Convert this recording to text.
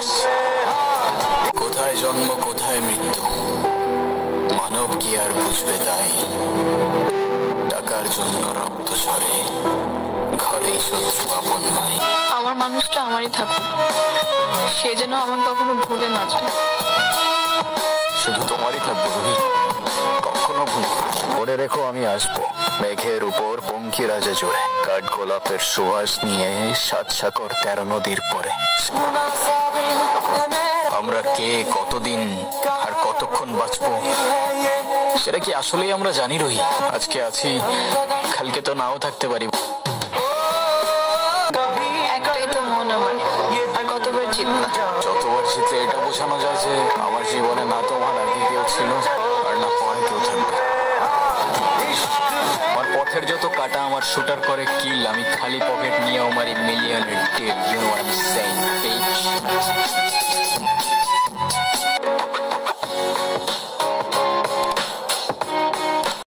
বস। কোথায় জন্ম কোথায় মৃত্যু, মানব কি আর বুঝবে তাই? টাকার জন্য রক্ত ঝরে, ঘরেই শত্রু আপন ভাই। আমার মানুষটা আমারই থাকুক, সে যেন আমার কখনো ভুলে না যায়। শুধু তোমারই থাকবো রোহিত, কখনো ভুল মনে রেখো আমি আসবো মেঘের উপর পঙ্কি রাজা জুড়ে, কাঠ গোলাপের সুবাস নিয়ে 7 সাগর 13 নদীর পরে। আমরা কে, কতদিন আর কতক্ষণ বাঁচবো সেটা কি আসলেই আমরা জানি রোহিত? আজকে আছি, কালকে তো নাও থাকতে পারি। একটাই তো মন আমার, আর কতবার জিতবা? যতবার জিতলে এটা বোঝানো যায় যে আমার জীবনে না তোমার আগে কেউ ছিল আর না পরে কেউ থাকবে। আমার পথের যত কাটা আমার শুটার করে কিল, আমি খালি পকেট নিয়ে আমার মিলিয়নের tip. You know what I am saying?